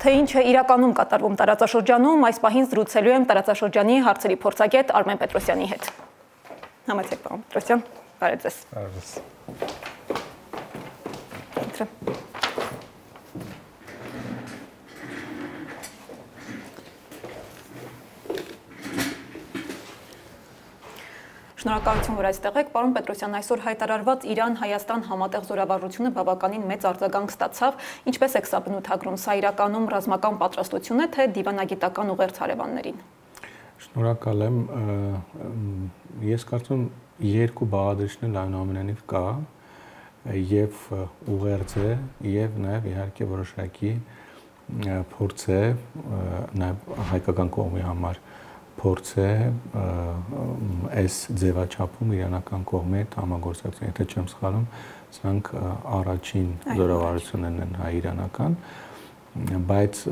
թե ինչ է իրականում կատարվում տարածաշրջանում, այս պահին զրուցելու եմ տարածաշրջանի հարցերի փորձագետ Արմեն Պետրոսյանի հետ։ Համեցեք, պարոն Պետրոսյան, բարև ձեզ։ Շնորհակալություն, որ այստեղ եք, պարոն Պետրոսյան, այսօր հայտարարված Իրան-Հայաստան համատեղ զորավարժությունը բավականին մեծ արձագանք ստացավ, ինչպես եք սա բնութագրում, սա իրականում ռազմական պատրաստություն է, թե դիվանագիտական ուղերձ հարևաններին։ Շնորհակալ եմ, ես կարծում երկու բաղադրիչներ այնուամենայնիվ կա, եւ ուղերձ է, եւ նաեւ իհարկե որոշակի փորձ է, նաեւ հայկական կողմի համար փորձ է այս ձևաչափում իրանական կողմի հետ համագործակցություն, եթե չեմ սխալվում, սրանք առաջին զորավարություններն են հայ-իրանական, բայց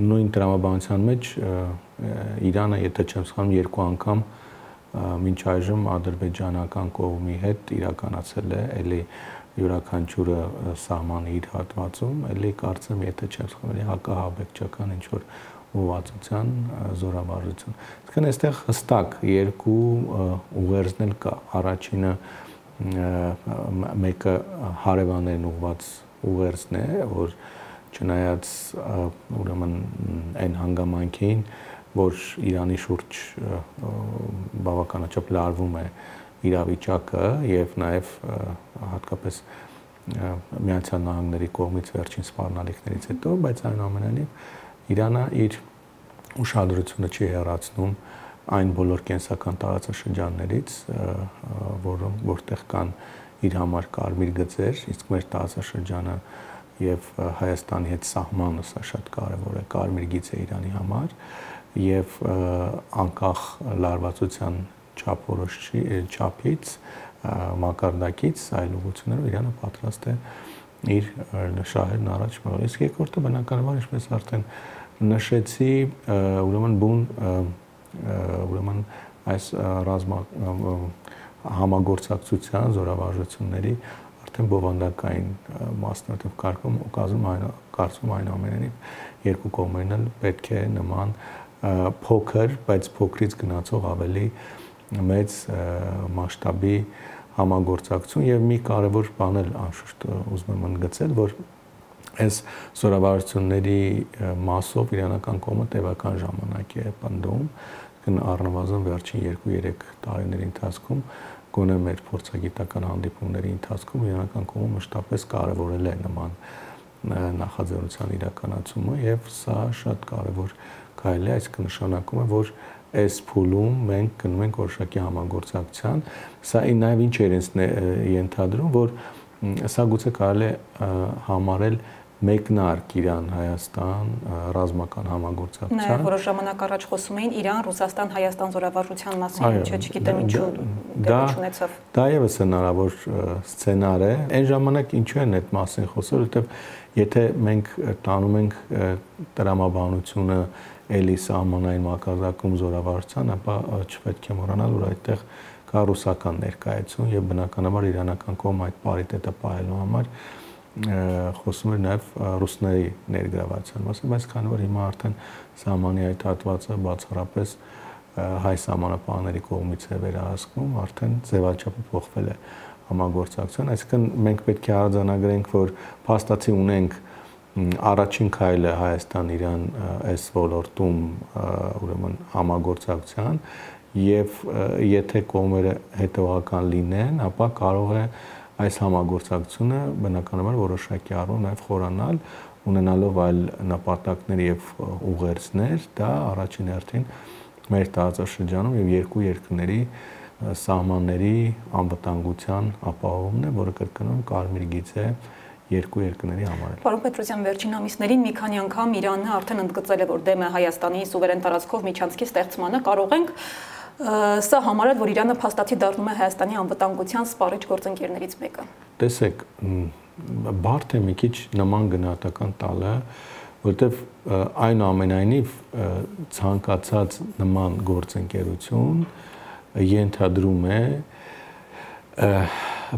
նույն տրամաբանության մեջ Իրանը, եթե չեմ սխալվում, երկու անգամ մինչ այժմ ադրբեջանական կողմի հետ իրականացել է էլի յուրաքանչյուրը սահմանի իր հատվածում, էլի կարծեմ, եթե չեմ սխալվում, հակահաբեկչական ինչ-որ ուղղվածության զորավարժություն։ Այսինքն այստեղ հստակ երկու ուղերձն էլ կա։ Առաջինը մեկը հարևաններին ուղղված ուղերձն է, որ չնայած ուրեմն այն հանգամանքին, որ Իրանի շուրջ բավականաչափ լարվում է իրավիճակը եւ նաեւ հատկապես Միացյալ Նահանգների կողմից վերջին սպառնալիքներից հետո, բայց այնուամենայնիվ Իրանը իր ուշադրությունը չի հեռացնում այն բոլոր կենսական տարածաշրջաններից, որտեղ կան իր համար կարմիր գծեր, իսկ մեր տարածաշրջանը եւ Հայաստանի հետ սահմանը սա շատ կարեւոր է, կարմիր գիծ է Իրանի համար եւ անկախ լարվածության չափից, մակարդակից այլ ուղղություններով Իրանը պատրաստ է իր շահերն առաջ մղել։ Իսկ երկրորդը բնականաբար, ինչպես արդեն նշեցի, ուրեմն այս համագործակցության զորավարժությունների արդեն բովանդակային մասնատիվ կարգում կարծում այնուամենայնիվ երկու կողմերն էլ պետք է նման փոքր, բայց փոքրից գնացող ավելի մեծ մասշտաբի համագործակցություն եւ մի կարևոր բան էլ անշուշտ ուզում եմ ընդգծել, որ այս զորավարժությունների մասով իրանական կողմը տևական ժամանակ է պնդում, առնվազն վերջին 2-3 տարիների ընթացքում գոնե մեր փորձագիտական հանդիպումների ընթացքում իրանական կողմը մշտապես կարևորել է նման նախաձեռնության իրականացումը եւ սա շատ կարևոր քայլ է, այսինքն նշանակում է, որ այս փուլում մենք գնում ենք որոշակի համագործակցության, սա նաև ինչ է ենթադրում, որ սա գուցե կարելի է համարել մեկնարկ Իրան-Հայաստան ռազմական համագործակցության։ Նաև որոշ ժամանակ առաջ խոսում էին Իրան-Ռուսաստան-Հայաստան զորավարժության մասին, չգիտեմ ինչու դեպի ունեցավ։ Դա եւս հնարավոր սցենար է։ Այն ժամանակ ինչու են այդ մասին խոսել, որովհետեւ եթե մենք տանում ենք տրամաբանությունը էլի սահմանային մակարդակում զորավարժության, ապա չպետք է մոռանալ, որ այդտեղ կա ռուսական ներկայություն եւ բնականաբար իրանական կողմը այդ պարիտետը պահելու համար խոսում էր նաև ռուսների ներգրավության մասին, բայց քանի որ հիմա արդեն սահմանի այդ հատվածը բացառապես հայ սահմանապահների կողմից է վերահսկվում, արդեն ձևաչափը փոխվել է համագործակցության, այսինքն մենք պետք է արձանագրենք, որ փաստացի ունենք առաջին քայլը Հայաստան-Իրան այս ոլորտում ուրեմն համագործակցության եւ եթե կողմերը հետեւական լինեն, ապա կարող է այս համագործակցությունը բնականաբար որոշակի առումով նաև խորանալ, ունենալով այլ նպատակներ եւ ուղերձներ, դա առաջին հերթին մեր տարածաշրջանում եւ երկու երկրների սահմանների անվտանգության ապահովումն է, որը կրկնում կարմիր գիծ է երկու երկրների համար։ Պարոն Պետրոսյան, վերջին ամիսներին մի քանի անգամ Իրանը արդեն ընդգծել է, որ դեմ է Հայաստանի սուվերեն տարածքով միջանցքի ստեղծմանը, կարող ենք սա համարել, որ Իրանը փաստացի դառնում է Հայաստանի անվտանգության սպառիչ գործընկերներից մեկը։ Տեսեք, բարդ է մի քիչ նման գնահատական տալը, որտեվ այնուամենայնիվ ցանկացած նման գործընկերություն ենթադրում է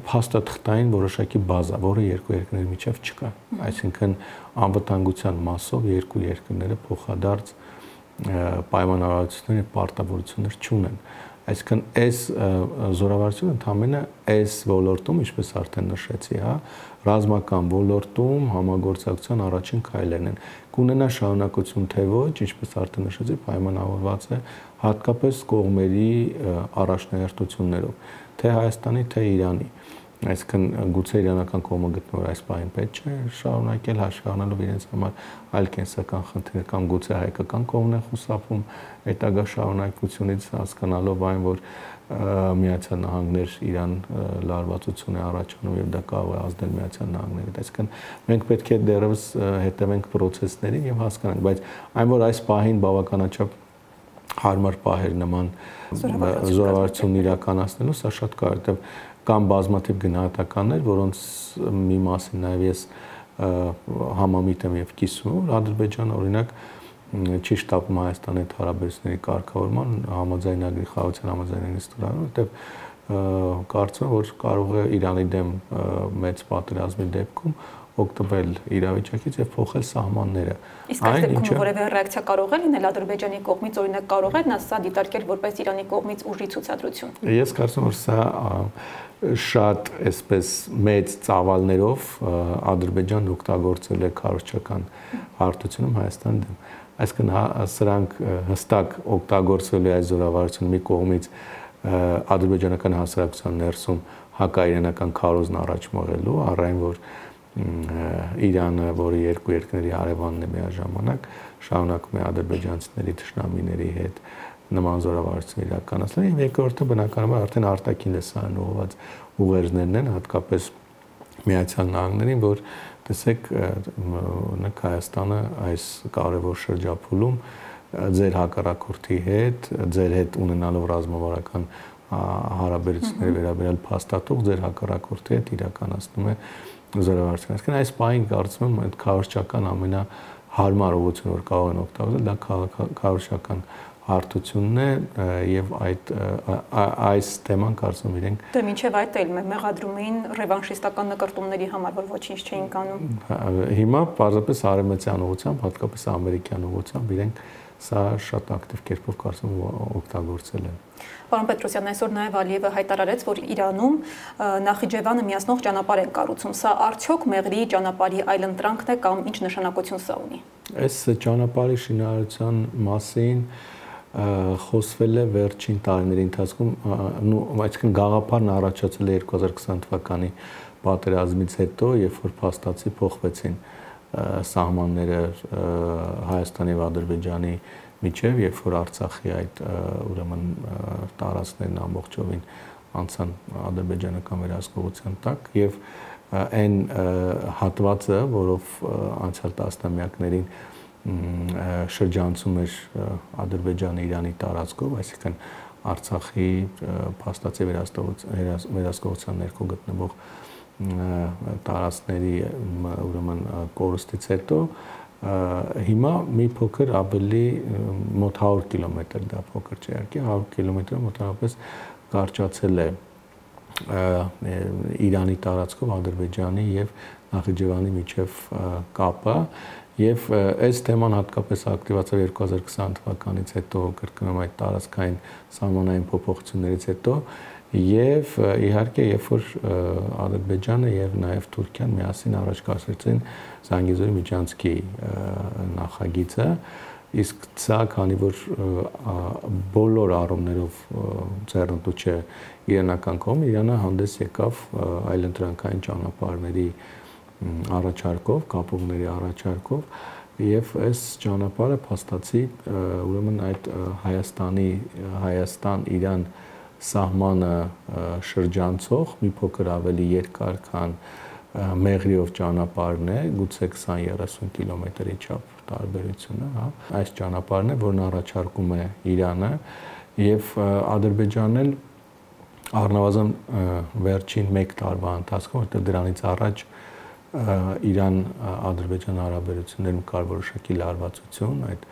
փաստաթղթային որոշակի բազա, որը երկու երկրների միջև չկա։ Այսինքն անվտանգության մասով երկու երկրները փոխադարձ պայմանավորվածություններ եւ պարտավորություններ չունեն։ Այսինքն այս զորավարությունը ընդամենը այս ոլորտում, ինչպես արդեն նշեցի, ռազմական ոլորտում համագործակցության առաջին քայլերն են։ Կունենա շարունակություն թե ոչ, ինչպես արդեն նշեցի, պայմանավորված է հատկապես կողմերի առաջնահերթություններով, թե Հայաստանի, թե Իրանի։ Այսինքն գուցե իրանական կողմը գտնվեր այս պահին պետք չէ շարունակել հաշվի առնելով իրենց համար այլ կենսական խնդիրներ կամ գուցե հայկական կողմն է խուսափում հետագա շարունակությունից հասկանալով այն, որ Միացյալ Նահանգներ Իրան լարվածություն է առաջանում եւ դա կարող է ազդել Միացյալ Նահանգների։ Այսինքն մենք պետք է դեռևս հետևենք process-ներին եւ հասկանանք, բայց այն որ այս պահին բավականաչափ հարմար պահեր նման զորավարություն իրականացնելու, սա շատ կարևոր է։ Կամ բազմաթիվ գնահատականներ, որոնց մի մասին նաև ես համամիտ եմ եւ կիսում, որ Ադրբեջանը օրինակ չի շտապում Հայաստանի հետ հարաբերությունների կարգավորման համաձայնագրի խաղաղության համաձայնագրի ստորագրման, որտեղ կարծում եմ, որ կարող է Իրանի դեմ մեծ պատերազմի դեպքում օգտվել իրավիճակից եւ փոխել սահմանները։ Իսկ այս դեպքում որևէ ռեակցիա կարող է լինել Ադրբեջանի կողմից, օրինակ կարող է նա սա դիտարկել որպես Իրանի կողմից ուժի ցուցադրություն։ Ես կարծում եմ, որ սա շատ այսպես մեծ ծավալներով Ադրբեջանն օգտագործել է քարոզչական հարթությունում Հայաստանի դեմ։ Այսինքն սրանք հստակ օգտագործվել է այս զորավարությունը մի կողմից ադրբեջանական հասարակության ներսում հակաիրանական քարոզն առաջ մղելու, առայն որ Իրանը, որը երկու երկրների հարևանն է միաժամանակ, շարունակում է ադրբեջանցիների թշնամիների հետ նման զորավարություն իրականացնել եւ երկրորդը բնականաբար արդեն արտաքին լսարան ուղղված ուղերձներն են, հատկապես Միացյալ Նահանգներին, որ տեսեք Հայաստանը այս կարևոր շրջափուլում ձեր հակառակորդի հետ, ձեր հետ ունենալով ռազմավարական հարաբերությունների վերաբերյալ փաստաթուղթ ձեր հակառակորդի հետ իրականացնում է զորավարություն։ Այսինքն այս պահին կարծում եմ այդ քարոզչական ամենահարմար ուղղությունը, որ կարող են օգտագործել, դա քարոզչական հարթությունն է եւ այս թեման կարծում իրենք դե մինչեւ այդ էլ մեղադրում էին ռևանշիստական նկարտումների համար, որ ոչինչ չէին կանում։ Հիմա պարզապես արևմտյան ուղղությամբ, հատկապես ամերիկյան ուղղությամբ իրենք սա շատ ակտիվ կերպով կարծում օգտագործել են։ Պարոն Պետրոսյան, այսօր նաև Ալիևը հայտարարեց, որ Իրանում Նախիջևանը միացնող ճանապարհ են կառուցում։ Սա արդյոք Մեղրիի ճանապարհի այլընտրանքն է կամ ինչ նշանակություն սա ունի։ Այս ճանապարհի շինարարության մասին խոսվել է վերջին տարիների ընթացքում, այսինքն գաղափարն առաջացել է 2020 թվականի պատերազմից հետո, երբ որ փաստացի փոխվեցին սահմանները Հայաստանի եւ Ադրբեջանի միջև, երբ որ Արցախի այդ ուրեմն տարածքներն ամբողջովին անցան ադրբեջանական վերահսկողության տակ եւ այն հատվածը, որով անցյալ տասնամյակներին շրջանցում էր Ադրբեջանը Իրանի տարածքով, այսինքն Արցախի փաստացի վերահսկողության ներքո գտնվող տարածքների ուրեմն կորստից հետո հիմա մի փոքր ավելի մոտ 100 կիլոմետր, դա փոքր չէ իհարկե, 100 կիլոմետրը մոտավորապես կարճացել է Իրանի տարածքով Ադրբեջանի եւ Նախիջևանի միջև կապը եւ այս թեման հատկապես ակտիվացավ 2020 թվականից հետո կրկնում այդ տարածքային սահմանային փոփոխություններից հետո եւ իհարկե երբ որ Ադրբեջանը եւ նաեւ Թուրքիան միասին առաջ կասեցին Զանգեզուրի միջանցքի նախագիծը, իսկ սա քանի որ բոլոր առումներով ձեռնտու չէ իրանական կողմը, Իրանը հանդես եկավ այլընտրանքային ճանապարհների առաջարկով, կապողների առաջարկով եւ այս ճանապարհը փաստացի ուրեմն այդ Հայաստան-Իրան սահմանը շրջանցող մի փոքր ավելի երկար, քան Մեղրիով ճանապարհն է, գուցե 20-30 կիլոմետրի չափ տարբերությունը, հա։ Այս ճանապարհն է, որն առաջարկում է Իրանը եւ Ադրբեջանն էլ առնվազն վերջին 1 տարվա ընթացքում, որտեղ դրանից առաջ Իրան-Ադրբեջան հարաբերություններում կար որոշակի լարվածություն, այդ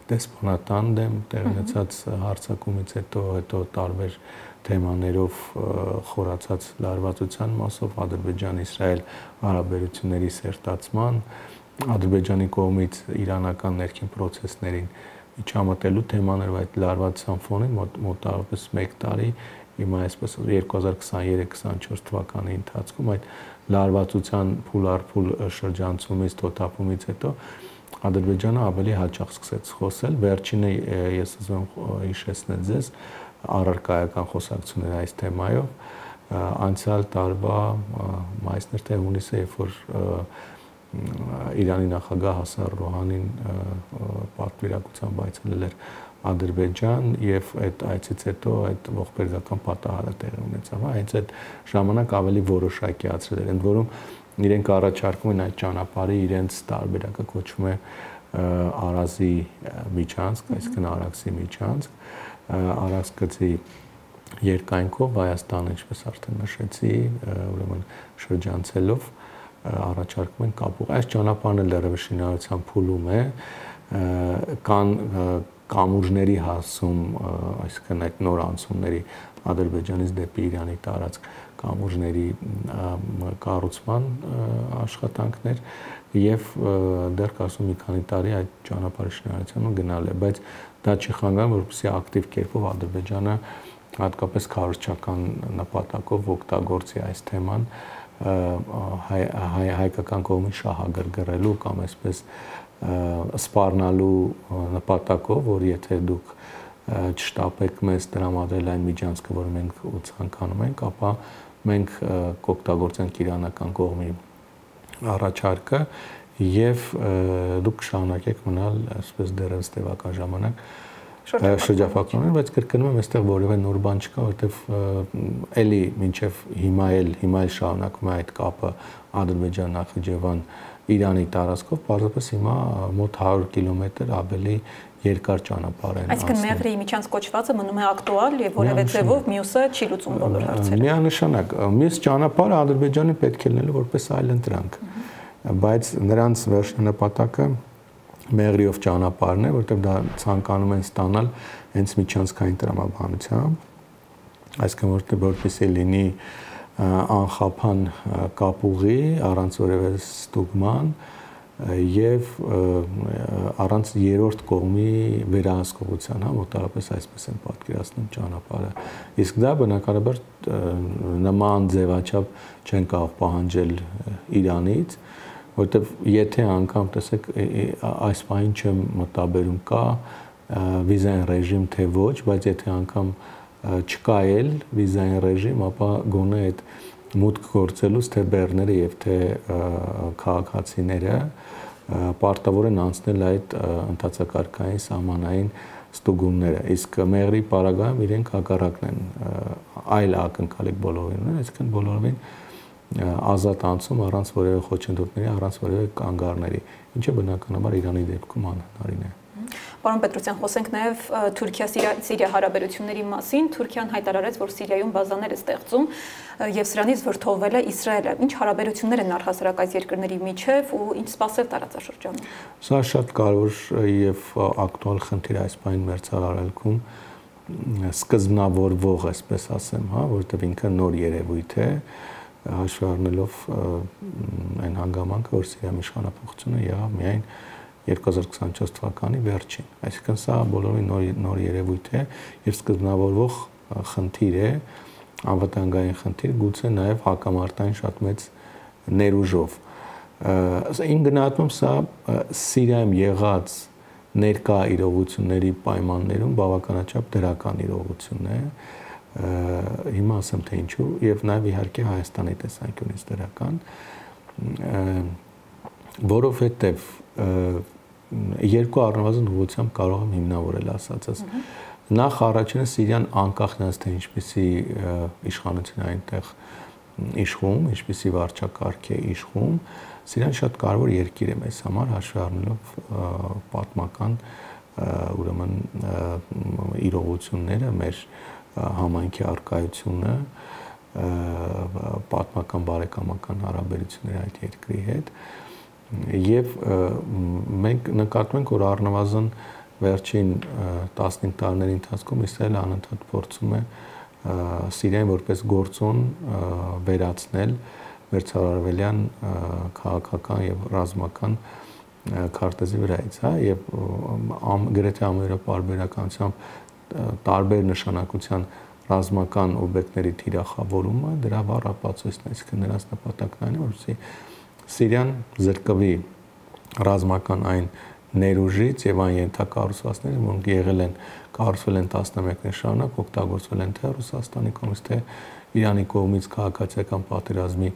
դեսպանատան դեմ տեղի ունեցած հարձակումից հետո տարբեր թեմաներով խորացած լարվածության մասով Ադրբեջան-Իսրայել հարաբերությունների սերտացման, Ադրբեջանի կողմից իրանական ներքին պրոցեսներին միջամտելու թեմաներով այդ լարվածության ֆոնին մոտավորապես 1 տարի հիմա այսպես 2023-24 թվականի ընթացքում այդ լարվածության փուլ-առ-փուլ շրջանցումից, թոթափումից հետո Ադրբեջանը ավելի հաճախ սկսեց խոսել։ Վերջինը ես ուզում եմ հիշեցնել ձեզ առարկայական խոսակցությունները այս թեմայով անցյալ տարվա մայիսներ թե հունիսը, երբ որ Իրանի նախագահ Հասան Ռոհանին պատվիրակությամբ այցելել էր Ադրբեջան եւ այդ այցից հետո այդ ողբերգական պատահարը տեղի ունեցավ, հենց այդ ժամանակ ավելի որոշակիացրել էր, ընդ որում իրենք առաջարկում են այդ ճանապարհի իրենց տարբերակը կոչվում է Արազի միջանցք, այսինքն Արաքսի միջանցք, Արաքս գծի երկայնքով Հայաստանը, ինչպես արդեն նշեցի, ուրեմն շրջանցելով առաջարկում են կապող։ Այս ճանապարհն էլ լրիվ շինարարության փուլում է, կան կամուրջների հասում, այսինքն այդ նոր անցումների Ադրբեջանից դեպի Իրանի տարածք կամուրջների կառուցման աշխատանքներ եւ դեռ կարծում մի քանի տարի այդ ճանապարհի շինարարությունը գնալ է, բայց դա չի խանգարում, որպեսզի ակտիվ կերպով Ադրբեջանը հատկապես քարոզչական նպատակով օգտագործի այս թեման հայկական կողմի շահագրգռելու կամ այսպես սպառնալու նպատակով, որ եթե դուք չշտապեք մեզ տրամադրել այն միջանցքը, որը մենք ցանկանում ենք, ապա մենք կօգտագործենք իրանական կողմի առաջարկը եւ դուք կշարունակեք մնալ այսպես դեռևս տևական ժամանակ շրջափակումներ, բայց կրկնում եմ, այստեղ որևէ նոր բան չկա, որովհետեւ էլի մինչեւ հիմա էլ շարունակվում է այդ կապը Ադրբեջան-Նախիջևան Իրանի տարածքով, պարզապես հիմա մոտ 100 կիլոմետր ավելի երկար ճանապարհ են։ Այսինքն Մեղրի միջանց կոչվածը մնում է ակտուալ եւ որևէ ձևով մյուսը չի լուծում բոլոր հարցերը։ Միանշանակ, մյուս ճանապարհը Ադրբեջանը պետք է լինելու որպես այլընտրանք, բայց նրանց վերջին նպատակը Մեղրիով ճանապարհն է, որտեղ դա ցանկանում են ստանալ հենց միջանցքային տրամաբանությամբ, այսինքն որպեսզի լինի անխափան կապուղի առանց որևէ ստուգման եւ առանց երրորդ կողմի վերահսկողության, մոտավորապես այսպես են պատկերացնում ճանապարհը։ Իսկ դա բնականաբար նման ձևաչափ չեն կարող պահանջել Իրանից, որտեվ եթե անգամ տեսեք այս պահին չեմ մտաբերում կա վիզային ռեժիմ թե ոչ, բայց եթե անգամ չկա էլ վիզային ռեժիմ, ապա գոնե այդ մուտք գործելուց թե բեռները եւ թե քաղաքացիները պարտավոր են անցնել այդ ընդհանցակարգային սահմանային ստուգումները, իսկ Մեղրի պարագայում իրենք հակառակն են այլ ակնկալիք բոլորին ունեն, այսինքն բոլորովին ազատ անցում առանց որևէ խոչընդոտների, առանց որևէ կանգառների, ինչը բնականաբար Իրանի դեպքում անհնարին է։ Պարոն Պետրոսյան, խոսենք նաև Թուրքիա-Սիրիա հարաբերությունների մասին։ Թուրքիան հայտարարեց, որ Սիրիայում բազաներ է ստեղծում եւ սրանից վրդովվել է Իսրայելը։ Ինչ հարաբերություններ են առհասարակ այս երկրների միջև ու ինչ սպասել տարածաշրջանում։ Սա շատ կարևոր եւ ակտուալ խնդիր այս պահին մերձարարելքում սկզբնավորվող, այսպես ասեմ, հա, որովհետեւ ինքը նոր երևույթ է, հաշվի առնելով այն հանգամանքը, որ Սիրիայում իշխանապողությունը եղավ միայն 2024 թվականի վերջին, այսինքն սա բոլորին նոր երևույթ է եւ սկզբնավորվող խնդիր է, անվտանգային խնդիր, գուցե նաեւ հակամարտային շատ մեծ ներուժով։ Իմ գնահատմամբ սա Սիրիայում եղած ներկա իրողությունների պայմաններում բավականաչափ դրական իրողություն է։ Հիմա ասեմ թե ինչու եւ նաեւ իհարկե Հայաստանի տեսանկյունից դրական, որովհետեւ երկու առնվազն ուղղությամբ կարող եմ հիմնավորել ասածս։ Նախ առաջինը Սիրիան անկախ նրանց թե ինչպիսի իշխանություն այնտեղ իշխում, ինչպիսի վարչակարգ է իշխում, Սիրիան շատ կարևոր երկիր է մեզ համար, հաշվի առնելով պատմական ուրեմն իրողությունները, մեր համայնքի առկայությունը, պատմական բարեկամական հարաբերությունները այդ երկրի հետ եւ մենք նկատում ենք, որ առնվազն վերջին 15 տարիների ընթացքում Իսրայելը անընդհատ փորձում է Սիրիան որպես գործոն վերացնել մերձարևելյան քաղաքական եւ ռազմական քարտեզի վրայից, հա, եւ գրեթե ամենապարբերականությամբ տարբեր նշանակության ռազմական օբյեկտների թիրախավորումը դրա վառ ապացույցն է, այսինքն նրանց նպատակն այն է, որպեսզի Սիրիան զրկվի ռազմական այն ներուժից եւ այն ենթակառուցվածքներից, որոնք եղել են կառուցվել են տասնամյակներ շարունակ, օգտագործվել են թե Ռուսաստանի կողմից, թե Իրանի կողմից քաղաքացիական պատերազմի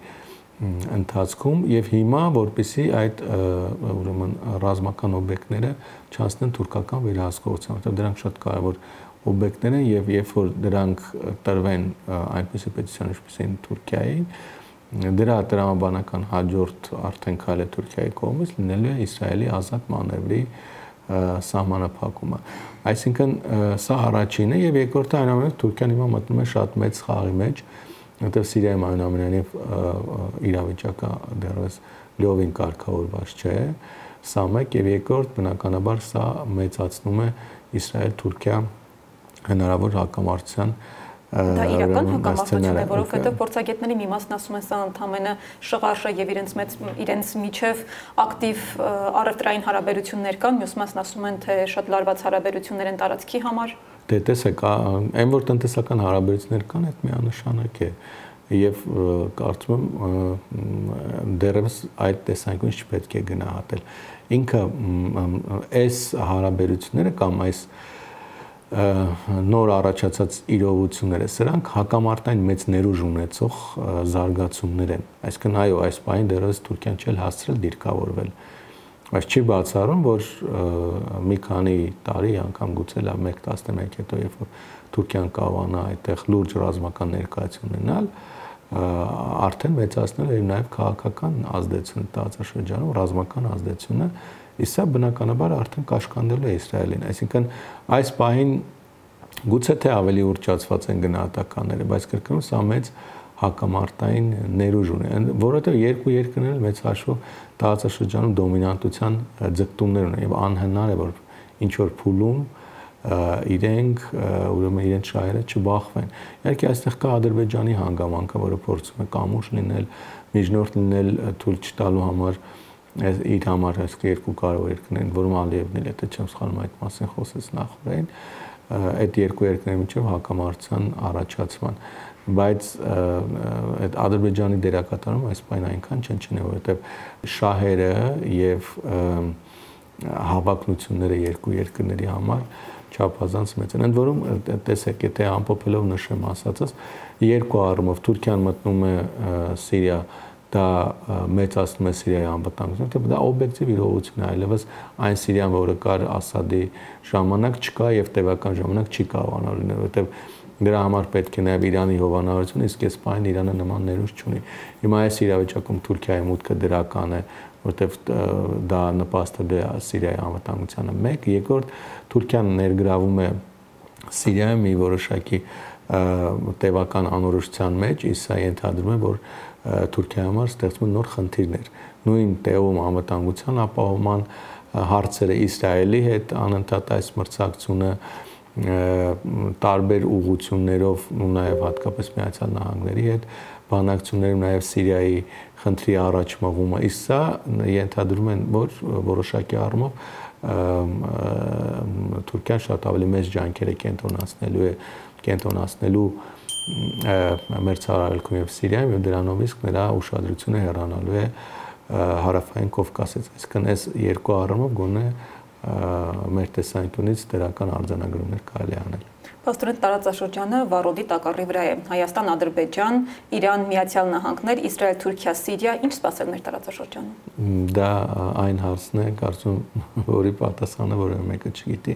ընթացքում եւ հիմա որպեսզի այդ ուրեմն ռազմական օբյեկտները չանցնեն թուրքական վերահսկողության, որտեղ դրանք շատ կարեւոր օբյեկտներ են եւ երբ որ դրանք տրվեն այնպիսի պետության ինչպիսին Թուրքիայի, դրա տրամաբանական հաջորդ արդեն քայլը Թուրքիայի կողմից լինելու է Իսրայելի ազատ մանևրի սահմանափակումը։ Այսինքն սա առաջինն է եւ երկրորդը այնուամենայնիվ Թուրքիան հիմա մտնում է շատ մեծ խաղի մեջ, որտեղ Սիրիայում այնուամենայնիվ իրավիճակը դեռևս լիովին կարգավորված չէ, սա մեկ եւ երկրորդ բնականաբար սա մեծացնում է Իսրայել-Թուրքիա հնարավոր հակամարտության Դա իրական հակամարտություն է, որովհետև փորձագետների մի մասն ասում են, սա ընդհանրապես շղարշ է եւ իրենց միջև ակտիվ առևտրային հարաբերություններ կան, մյուս մասն ասում են, թե շատ լարված հարաբերություններ են տարածքի համար։ Դե տեսեք, այն որ տնտեսական հարաբերություններ կան, այդ միանշանակ է եւ կարծում եմ դեռևս այդ տեսանկյունից չպետք է գնահատել։ Ինքը այս հարաբերությունները կամ այս նոր առաջացած իրողությունները, սրանք հակամարտային մեծ ներուժ ունեցող զարգացումներ են։ Այսինքն այո, այս պահին դեռևս Թուրքիան չէ հասցրել դիրքավորվել։ Բայց չի բացառում, որ մի քանի տարի անգամ գուցե լավ 1 տասնամյակ հետո, երբ որ Թուրքիան կարողանա այդտեղ լուրջ ռազմական ներկայություն ունենալ, արդեն մեծացնել եւ նաեւ քաղաքական ազդեցությունը տարածաշրջանում, ռազմական ազդեցությունը, իսկ բնականաբար արդեն կաշկանդելու է Իսրայելին։ Այսինքն այս պահին գուցե թե ավելի ուրճացված են գնահատականները, բայց կրկնում սա մեծ հակամարտային ներուժ ունի, որովհետեւ երկու երկրներն մեծ հաշվով տարածաշրջանում դոմինանտության ձգտումներ ունեն եւ անհնար է որ ինչ որ փուլում իրենք ուրեմն իրենց շահերը չբախվեն։ Իհարկե այստեղ կա Ադրբեջանի հանգամանքը, որը փորձում է կամուշ լինել, միջնորդ լինել թույլ չտալու համար իր համար այս երկու կարևոր երկրներն, որում Ալիևն էլ եթե չեմ սխալվում այդ մասին խոսեց նախորդին, այդ երկու երկրների միջև հակամարտության առաջացման, բայց այդ Ադրբեջանի դերակատարումը այս պայն այնքան չնչին է, որովհետև շահերը եւ հավակնությունները երկու երկրների համար չափազանց մեծ են։ Ընդ որում տեսեք, եթե ամփոփելով նշեմ ասածս, երկու առումով Թուրքիան մտնում է Սիրիա, դա մեծացնում է Սիրիայի անվտանգությունը, որտեղ դա օբյեկտիվ իրողություն է, այլևս այն Սիրիան, որը կար Ասադի ժամանակ չկա եւ տևական ժամանակ չի կարողանա լինել, որտեղ դրա համար պետք է նաեւ Իրանի հովանավորություն, իսկ այս պահին Իրանը նման ներուժ չունի։ Հիմա այս իրավիճակում Թուրքիայի մուտքը դրական է, որտեղ դա նպաստել է Սիրիայի անվտանգությանը։ Մեկ, երկրորդ, Թուրքիան ներգրավում է Սիրիայում մի որոշակի տևական անորոշության մեջ, իսկ սա ենթադրում է, որ Թուրքիայի համար ստեղծվում են նոր խնդիրներ։ Նույն տեղում անվտանգության ապահովման հարցերը Իսրայելի հետ անընդհատ այս մրցակցությունը տարբեր ուղղություններով ու նաև հատկապես Միացյալ Նահանգների հետ բանակցություններում նաև Սիրիայի խնդրի առաջ մղումը, իսկ սա ենթադրում են, որ որոշակի առումով Թուրքիան շատ ավելի մեծ ջանքեր է կենտրոնացնելու մերձարևելքում եւ Սիրիայում եւ դրանով իսկ նրա ուշադրությունը հեռանալու է հարավային Կովկասից։ Այսինքն այս երկու առումով գոնե մեր տեսանկյունից դրական արձանագրումներ կարելի է անել։ Պաստորեն տարածաշրջանը վառոդի տակառի վրա է։ Հայաստան, Ադրբեջան, Իրան, Միացյալ Նահանգներ, Իսրայել, Թուրքիա, Սիրիա, ինչ սպասել մեր տարածաշրջանում։ Դա այն հարցն է, կարծում որի պատասխանը որևէ մեկը չգիտի։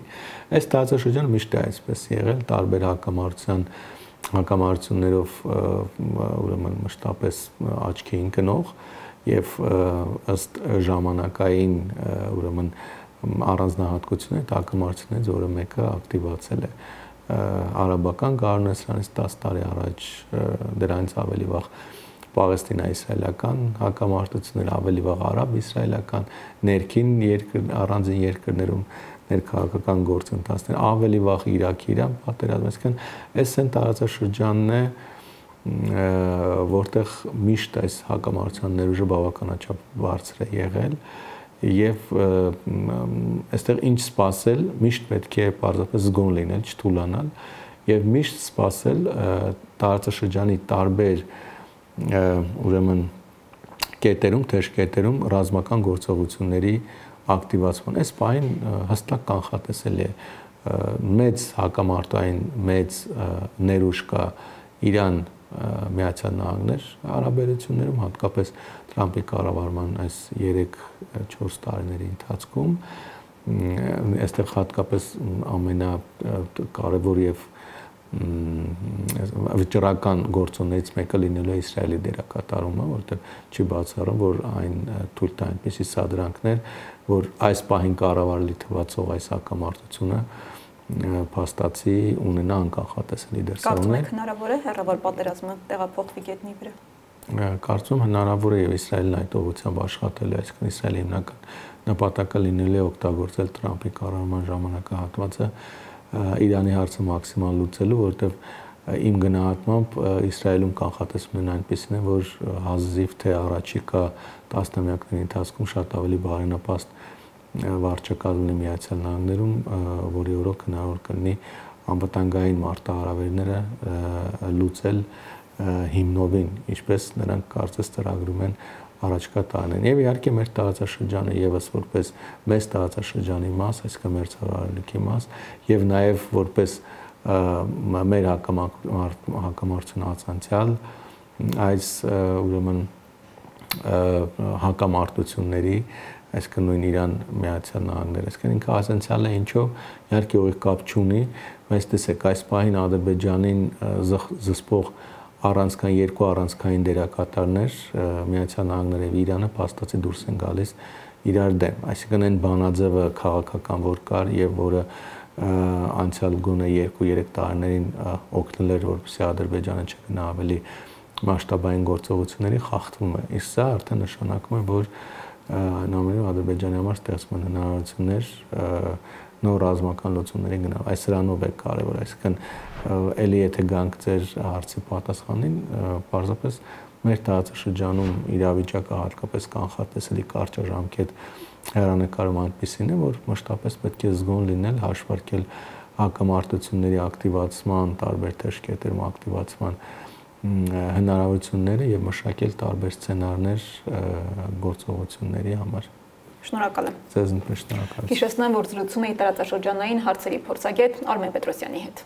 Այս տարածաշրջանը միշտ է այսպես եղել, տարբեր հակամարտություններով ուրեմն մշտապես աչքի ընկնող եւ ըստ ժամանակային ուրեմն առանձնահատկությունների հակամարտություններից որը մեկը ակտիվացել է արաբական գարունը սրանից 10 տարի առաջ, դրանից ավելի վաղ Պաղեստինա-իսրայելական հակամարտություններ, ավելի վաղ արաբ-իսրայելական, ներքին առանձին երկրներում ներքաղաքական գործընթացներ, ավելի վաղ Իրաք-Իրան պատերազմը, այսինքն այս այն տարածաշրջանն է, որտեղ միշտ այս հակամարտության ներուժը բավականաչափ բարձր է եղել եւ այստեղ ինչ սпасել, միշտ պետք է պարզապես զգոն լինել, չթուլանալ եւ միշտ սпасել տարածաշրջանի տարբեր ուրեմն կետերում, թեժկետերում ռազմական գործողությունների ակտիվացման։ Այս պահին հստակ կանխատեսելի է մեծ հակամարտային մեծ ներուժ կա Իրան Միացյալ Նահանգներ հարաբերություններում, հատկապես Թրամփի կառավարման այս 3-4 տարիների ընթացքում, այստեղ հատկապես ամենակարևոր եւ վճռական գործոններից մեկը լինելու է Իսրայելի դերակատարումը, որտեղ չի բացառում, որ այն թույլ տա այնպիսի սադրանքներ, որ այս պահին կառավարելի թվացող այս հակամարտությունը փաստացի ունենա անկանխատեսելի դերսևորներ։ Կարծում եք հնարավոր է հեռավոր պատերազմը տեղափոխվի գետնի վրա։ Կարծում հնարավոր է եւ Իսրայելն այդ ուղղությամբ աշխատել է, այսինքն Իսրայելի հիմնական նպատակը լինել է օգտագործել Թրամփի կառավարման ժամանակահատվածը Իրանի հարցը մաքսիմալ լուծելու, որովհետեւ իմ գնահատմամբ Իսրայելում կանխատեսումն այնպեսին է, որ հազիվ թե առաջիկա տասնամյակների ընթացքում շատ ավելի բարենպաստ վարչակարգ ունի Միացյալ Նահանգներում, որի օրոք հնարավոր կլինի անվտանգային մարտահրավերները լուծել հիմնովին, ինչպես նրանք կարծես ծրագրում են առաջկա տարիներին։ Եվ իհարկե մեր տարածաշրջանը եւս որպես մեծ տարածաշրջանի մաս, այսինքն մերձարարելիքի մաս, եւ նաեւ որպես մեր հակամարտության անցյալ այս ուրեմն հակամարտությունների, այսինքն նույն Իրան Միացյալ Նահանգներ, այսինքն ինքը ասենցիալ է, ինչով իհարկե ուղիղ կապ չունի, բայց տեսեք, այս պահին Ադրբեջանին զսպող առանցքային երկու առանցքային դերակատարներ Միացյալ Նահանգները եւ Իրանը փաստացի դուրս են գալիս իրար դեմ, այսինքն այն բանաձևը քաղաքական որ կար եւ որը անցյալ գոնե 2-3 տարիներին օգնել էր, որպեսզի Ադրբեջանը չգնա ավելի մասշտաբային գործողությունների, խախտվում է։ Իսկ սա արդեն նշանակում է, որ նամերով Ադրբեջանի համար ստեղծվում են հնարավորություններ նոր ռազմական լուծումների գնալ։ Այս սրանով է կարևոր, այսինքն ելի եթե գանք ձեր հարցի պատասխանին, պարզապես մեր տարածաշրջանում իրավիճակը հատկապես կանխատեսելի կարճաժամկետ հեռանկարում այնպիսին է, որ մշտապես պետք է զգոն լինել, հաշվարկել հակամարտությունների ակտիվացման, տարբեր թեժկետերում ակտիվացման հնարավորությունները եւ մշակել տարբեր սցենարներ գործողությունների համար։ Շնորհակալ եմ։ Ձեզ նույնպես շնորհակալ եմ։ Հիշեցնեմ, որ զրուցում էի տարածաշրջանային հարցերի փորձագետ Արմեն Պետրոսյանի հետ։